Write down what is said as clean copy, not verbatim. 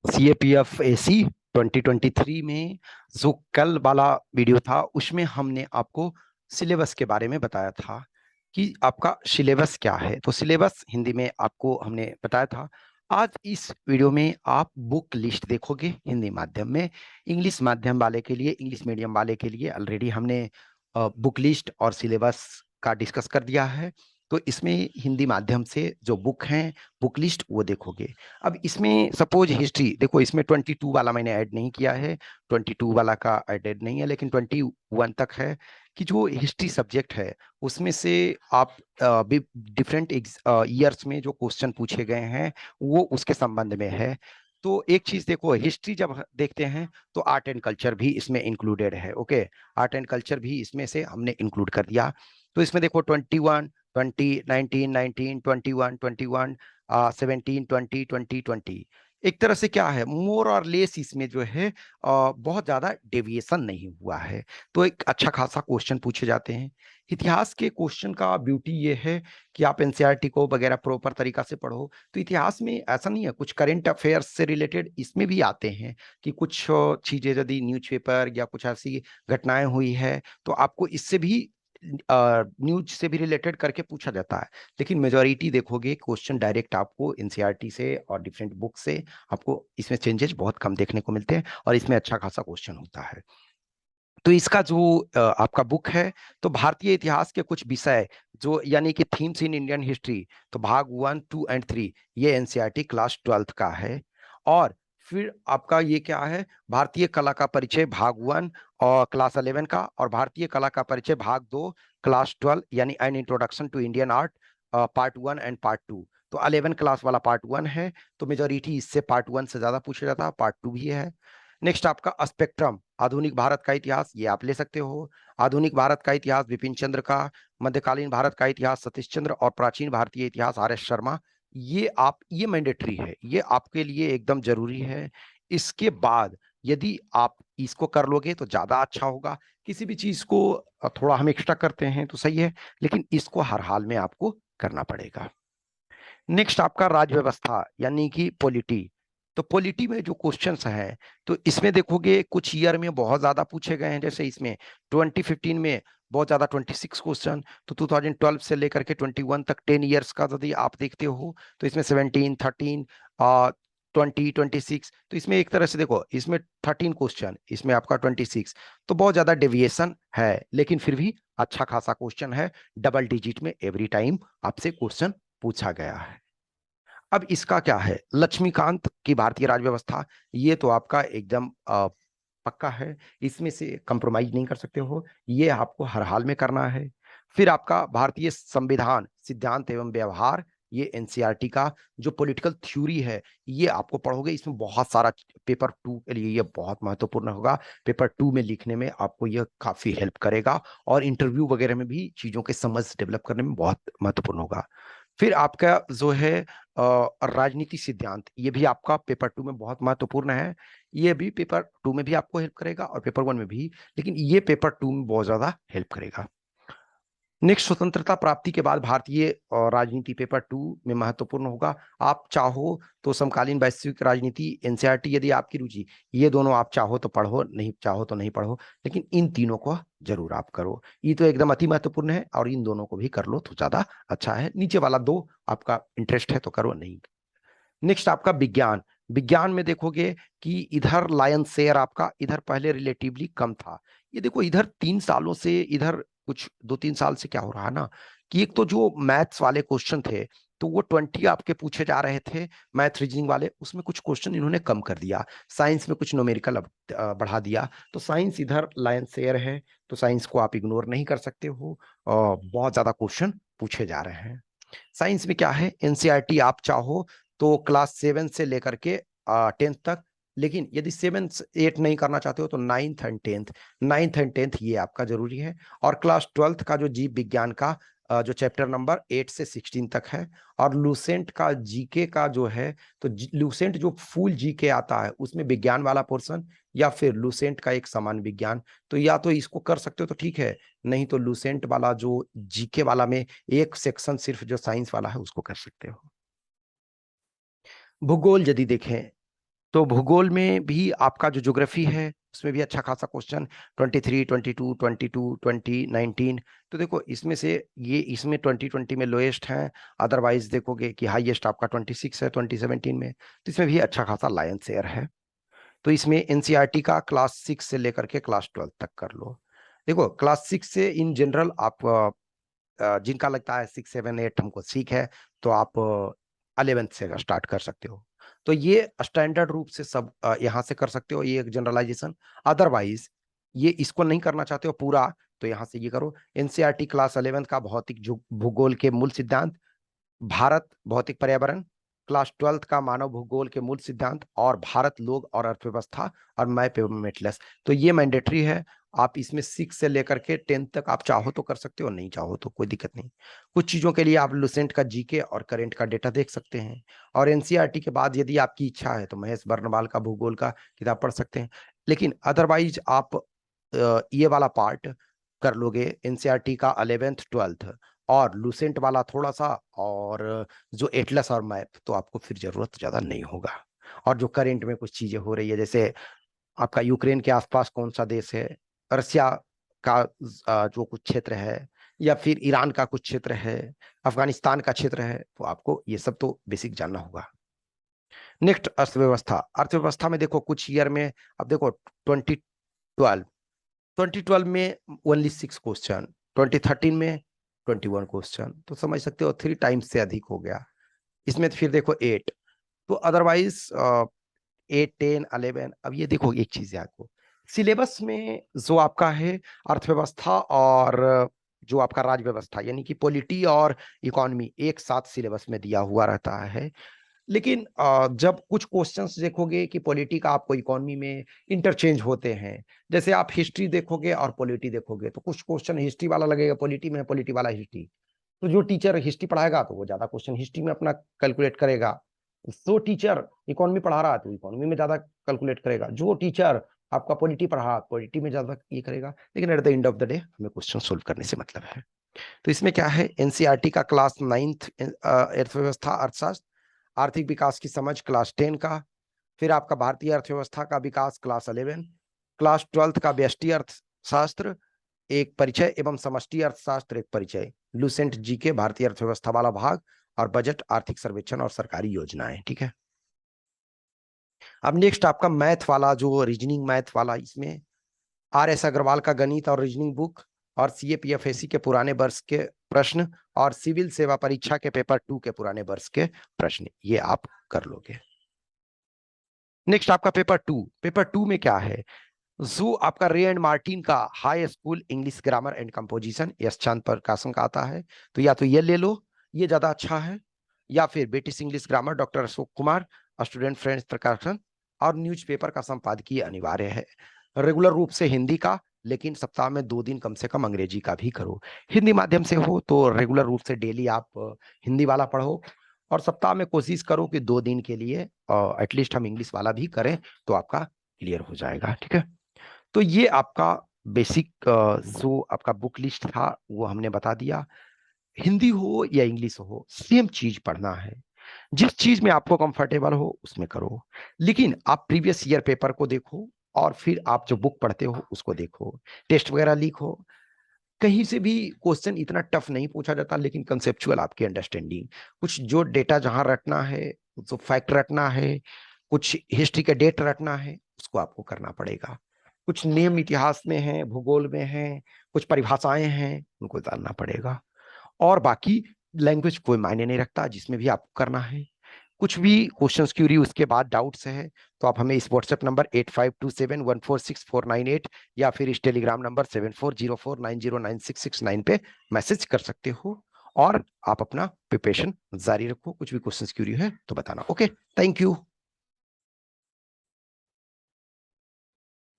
CAPF-AC 2023 में जो कल वाला वीडियो था उसमें हमने आपको सिलेबस के बारे में बताया था कि आपका सिलेबस क्या है। तो सिलेबस हिंदी में आपको हमने बताया था। आज इस वीडियो में आप बुक लिस्ट देखोगे हिंदी माध्यम में। इंग्लिश माध्यम वाले के लिए, इंग्लिश मीडियम वाले के लिए ऑलरेडी हमने बुक लिस्ट और सिलेबस का डिस्कस कर दिया है। तो इसमें हिंदी माध्यम से जो बुक हैं, बुक लिस्ट वो देखोगे। अब इसमें सपोज हिस्ट्री देखो, इसमें 22 वाला मैंने ऐड नहीं किया है, 22 वाला का ऐड नहीं है, लेकिन 21 तक है कि जो हिस्ट्री सब्जेक्ट है उसमें से आप डिफरेंट ईयर्स में जो क्वेश्चन पूछे गए हैं वो उसके संबंध में है। तो एक चीज देखो, हिस्ट्री जब देखते हैं तो आर्ट एंड कल्चर भी इसमें इंक्लूडेड है। ओके, आर्ट एंड कल्चर भी इसमें से हमने इंक्लूड कर दिया। तो इसमें देखो 21, 20, 19, 19, 21, 21, 17, 20, 20, 20, एक तरह से क्या है, मोर और लेस इसमें जो है बहुत ज्यादा डेविएशन नहीं हुआ है। तो एक अच्छा खासा क्वेश्चन पूछे जाते हैं। इतिहास के क्वेश्चन का ब्यूटी ये है कि आप एनसीईआरटी को वगैरह प्रॉपर तरीका से पढ़ो तो इतिहास में ऐसा नहीं है, कुछ करंट अफेयर्स से रिलेटेड इसमें भी आते हैं कि कुछ चीजें यदि न्यूज़पेपर या कुछ ऐसी घटनाएं हुई है तो आपको इससे भी न्यूज से भी रिलेटेड करके पूछा जाता है। लेकिन मेजोरिटी देखोगे क्वेश्चन डायरेक्ट आपको एनसीईआरटी से और डिफरेंट बुक से आपको इसमें चेंजेस बहुत कम देखने को मिलते हैं और इसमें अच्छा खासा क्वेश्चन होता है। तो इसका जो आपका बुक है, तो भारतीय इतिहास के कुछ विषय जो यानी कि थीम्स इन इंडियन हिस्ट्री, तो भाग 1, 2 एंड 3 ये एनसीईआरटी क्लास 12 का है। और फिर आपका ये क्या है, भारतीय कला का परिचय भाग 1 और क्लास 11 का, और भारतीय कला का परिचय भाग 2 क्लास 12 यानी an introduction to Indian art part 1 and part 2। तो 11 क्लास वाला पार्ट 1 है, तो मेजोरिटी इससे पार्ट 1 से ज्यादा पूछा जाता है, पार्ट 2 भी है। नेक्स्ट आपका स्पेक्ट्रम, आधुनिक भारत का इतिहास, ये आप ले सकते हो। आधुनिक भारत का इतिहास विपिन चंद्र का, मध्यकालीन भारत का इतिहास सतीश चंद्र, और प्राचीन भारतीय इतिहास आर एस शर्मा। ये मैंडेटरी है, ये आपके लिए एकदम जरूरी है। इसके बाद यदि आप इसको कर लोगे तो ज्यादा अच्छा होगा। किसी भी चीज को थोड़ा हम एक्स्ट्रा करते हैं तो सही है, लेकिन इसको हर हाल में आपको करना पड़ेगा। नेक्स्ट आपका राज्य व्यवस्था यानी कि पॉलिटी। तो पॉलिटी में जो क्वेश्चंस हैं, तो इसमें देखोगे कुछ ईयर में बहुत ज्यादा पूछे गए हैं। जैसे इसमें 2015 में बहुत ज्यादा 26 क्वेश्चन, तो 2012 से लेकर के 21 तक 10 ईयर्स का यदि आप देखते हो तो इसमें 17, 13, 20, 26, तो इसमें एक तरह से देखो इसमें 13 क्वेश्चन, इसमें आपका 26, तो बहुत ज्यादा डेविएशन है, लेकिन फिर भी अच्छा खासा क्वेश्चन है। डबल डिजिट में एवरी टाइम आपसे क्वेश्चन पूछा गया है। अब इसका क्या है, लक्ष्मीकांत की भारतीय राज्य व्यवस्था, ये तो आपका एकदम पक्का है, इसमें से कंप्रोमाइज नहीं कर सकते हो, ये आपको हर हाल में करना है। फिर आपका भारतीय संविधान सिद्धांत एवं व्यवहार, ये एनसीईआरटी का जो पॉलिटिकल थ्योरी है ये आपको पढ़ोगे। इसमें बहुत सारा पेपर 2 के लिए ये बहुत महत्वपूर्ण होगा। पेपर 2 में लिखने में आपको यह काफी हेल्प करेगा और इंटरव्यू वगैरह में भी चीजों के समझ डेवलप करने में बहुत महत्वपूर्ण होगा। फिर आपका जो है राजनीति सिद्धांत, ये भी आपका पेपर 2 में बहुत महत्वपूर्ण है। ये भी पेपर 2 में भी आपको हेल्प करेगा और पेपर 1 में भी, लेकिन ये पेपर 2 में बहुत ज्यादा हेल्प करेगा। नेक्स्ट, स्वतंत्रता प्राप्ति के बाद भारतीय राजनीति पेपर 2 में महत्वपूर्ण होगा। आप चाहो तो समकालीन वैश्विक राजनीति एनसीईआरटी, यदि आपकी रुचि, ये दोनों आप चाहो तो पढ़ो, नहीं चाहो तो नहीं पढ़ो, लेकिन इन तीनों को जरूर आप करो। ये तो एकदम अति महत्वपूर्ण है और इन दोनों को भी कर लो तो ज्यादा अच्छा है। नीचे वाला दो आपका इंटरेस्ट है तो करो, नहीं। नेक्स्ट आपका विज्ञान। विज्ञान में देखोगे कि इधर लायन शेयर आपका इधर पहले रिलेटिवली कम था। ये देखो इधर 3 सालों से, इधर कुछ 2-3 साल से क्या हो रहा है ना, कि एक तो जो मैथ्स वाले क्वेश्चन थे तो वो 20 आपके पूछे जा रहे थे, मैथ रीजनिंग वाले, उसमें कुछ क्वेश्चन इन्होंने कम कर दिया। साइंस में कुछ न्यूमेरिकल बढ़ा दिया, तो साइंस इधर लायन शेयर है, तो साइंस को आप इग्नोर नहीं कर सकते हो। बहुत ज्यादा क्वेश्चन पूछे जा रहे हैं। साइंस में क्या है, एनसीईआरटी आप चाहो तो क्लास 7 से लेकर के 10th तक, लेकिन यदि 7 8 नहीं करना चाहते हो तो 9th एंड 10th ये आपका जरूरी है। और क्लास 12th का जो जीव विज्ञान का जो चैप्टर नंबर 8 से 16 तक है, और लूसेंट का जीके का जो है, तो लूसेंट जो फुल जीके आता है उसमें विज्ञान वाला पोर्शन, या फिर लूसेंट का एक समान विज्ञान, तो या तो इसको कर सकते हो तो ठीक है, नहीं तो लूसेंट वाला जो जीके वाला में एक सेक्शन सिर्फ जो साइंस वाला है उसको कर सकते हो। भूगोल यदि देखें तो भूगोल में भी आपका जो ज्योग्राफी है उसमें भी अच्छा खासा क्वेश्चन 23, 22, 22, 20, 19। तो देखो इसमें से ये इसमें 2020 में लोएस्ट है, अदरवाइज देखोगे कि हाईएस्ट आपका 26 है 2017 में। तो इसमें भी अच्छा खासा लायन शेयर है। तो इसमें एनसीईआरटी का क्लास 6 से लेकर के क्लास 12 तक कर लो। देखो क्लास 6 से इन जनरल आप जिनका लगता है 6, 7, 8 हमको सीख है, तो आप 11th से स्टार्ट कर सकते हो। तो ये स्टैंडर्ड रूप से सब यहाँ से कर सकते हो, ये एक जनरलाइजेशन। अदरवाइज ये इसको नहीं करना चाहते हो पूरा, तो यहाँ से ये करो एनसीईआरटी क्लास 11th का भौतिक भूगोल के मूल सिद्धांत, भारत भौतिक पर्यावरण, क्लास 12th का मानव भूगोल के मूल सिद्धांत, और भारत लोग और अर्थव्यवस्था, और मैप एवं मेटलस। तो ये मैंडेटरी है। आप इसमें 6 से लेकर के 10 तक आप चाहो तो कर सकते हो, नहीं चाहो तो कोई दिक्कत नहीं। कुछ चीजों के लिए आप लुसेंट का जीके और करंट का डेटा देख सकते हैं। और एनसीईआरटी के बाद यदि आपकी इच्छा है तो महेश बर्नवाल का भूगोल का किताब पढ़ सकते हैं। लेकिन अदरवाइज आप ये वाला पार्ट कर लोगे, एनसीईआरटी का 11th 12th और लुसेंट वाला थोड़ा सा, और जो एटलस और मैप, तो आपको फिर जरूरत ज्यादा नहीं होगा। और जो करंट में कुछ चीजें हो रही है, जैसे आपका यूक्रेन के आसपास कौन सा देश है, रसिया का जो कुछ क्षेत्र है, या फिर ईरान का कुछ क्षेत्र है, अफगानिस्तान का क्षेत्र है, तो आपको ये सब तो बेसिक जानना होगा। नेक्स्ट अर्थव्यवस्था। अर्थव्यवस्था में देखो कुछ ईयर में, अब देखो 2012 में ओनली 6 क्वेश्चन, 2013 में 21 क्वेश्चन, तो समझ सकते हो 3 टाइम्स से अधिक हो गया। इसमें फिर देखो 8। तो अदरवाइज 8, 10, 11। अब ये देखो एक चीज है आपको सिलेबस में जो आपका है अर्थव्यवस्था और जो आपका राज्य व्यवस्था यानी कि पॉलिटी और इकोनॉमी एक साथ सिलेबस में दिया हुआ रहता है। लेकिन जब कुछ क्वेश्चंस देखोगे कि पॉलिटी का आपको इकोनॉमी में इंटरचेंज होते हैं, जैसे आप हिस्ट्री देखोगे और पॉलिटी देखोगे, तो कुछ क्वेश्चन हिस्ट्री वाला लगेगा पॉलिटी में, पॉलिटी वाला हिस्ट्री। तो जो टीचर हिस्ट्री पढ़ाएगा तो वो ज्यादा क्वेश्चन हिस्ट्री में अपना कैलकुलेट करेगा। जो टीचर इकोनॉमी पढ़ा रहा है तो इकोनॉमी में ज्यादा कैलकुलेट करेगा। जो टीचर आपका पॉलिटी पढ़ा पॉलिटी में ज्यादा ये करेगा। लेकिन at the end of the day हमें क्वेश्चन सोल्व करने से मतलब है। तो इसमें क्या है, एनसीईआरटी का क्लास 9th अर्थव्यवस्था अर्थशास्त्र, आर्थिक विकास की समझ क्लास 10 का, फिर आपका भारतीय अर्थव्यवस्था का विकास क्लास 11, क्लास 12th का व्यष्टि अर्थशास्त्र एक परिचय एवं समष्टि अर्थशास्त्र एक परिचय, लुसेंट जी के भारतीय अर्थव्यवस्था वाला भाग, और बजट आर्थिक सर्वेक्षण और सरकारी योजनाएं। ठीक है। अब नेक्स्ट आपका मैथ वाला जो रीजनिंग मैथ वाला, इसमें RS अग्रवाल का गणित और रीजनिंग बुक, और CAPFAC के पुराने वर्ष के प्रश्न, और सिविल सेवा परीक्षा के पेपर 2 के पुराने वर्ष के प्रश्न, ये आप कर लोगे। नेक्स्ट आपका पेपर 2 में क्या है, जो आपका रे एंड मार्टिन का high school English grammar and composition Yash Chand प्रकाशन का आता है। तो या तो ये ले लो, ये ज्यादा अच्छा है, या फिर British English grammar doctor Ashok Kumar student friends प्रकाशन, और न्यूज़पेपर का संपादकीय अनिवार्य है। रेगुलर रूप से हिंदी का, लेकिन सप्ताह में 2 दिन कम से कम अंग्रेजी का भी करो। हिंदी माध्यम से हो तो रेगुलर रूप से डेली आप हिंदी वाला पढ़ो, और सप्ताह में कोशिश करो कि 2 दिन के लिए एटलीस्ट हम इंग्लिश वाला भी करें, तो आपका क्लियर हो जाएगा। ठीक है। तो ये आपका बेसिक जो आपका बुक लिस्ट था वो हमने बता दिया। हिंदी हो या इंग्लिश हो, सेम चीज पढ़ना है। जिस चीज में आपको कंफर्टेबल हो उसमें करो, लेकिन आप प्रीवियस ईयर पेपर को देखो, और फिर आप जो बुक पढ़ते हो उसको देखो, टेस्ट वगैरह लिखो। कहीं से भी क्वेश्चन इतना टफ नहीं पूछा जाता, लेकिन कंसेप्चुअल आपकी अंडरस्टैंडिंग, कुछ जो डेटा जहां रटना है, जो फैक्ट रटना है, कुछ हिस्ट्री के डेट रटना है, उसको आपको करना पड़ेगा। कुछ नियम इतिहास में है, भूगोल में है, कुछ परिभाषाएं हैं, उनको जानना पड़ेगा। और बाकी लैंग्वेज कोई मायने नहीं रखता, जिसमें भी आपको करना है। कुछ भी क्वेश्चंस क्यूरी उसके बाद डाउट्स है, तो आप हमें इस व्हाट्सएप नंबर 8527146498 या फिर इस टेलीग्राम नंबर 7404909669 पे मैसेज कर सकते हो, और आप अपना प्रिपरेशन जारी रखो। कुछ भी क्वेश्चंस क्यूरी है तो बताना। Okay, thank you.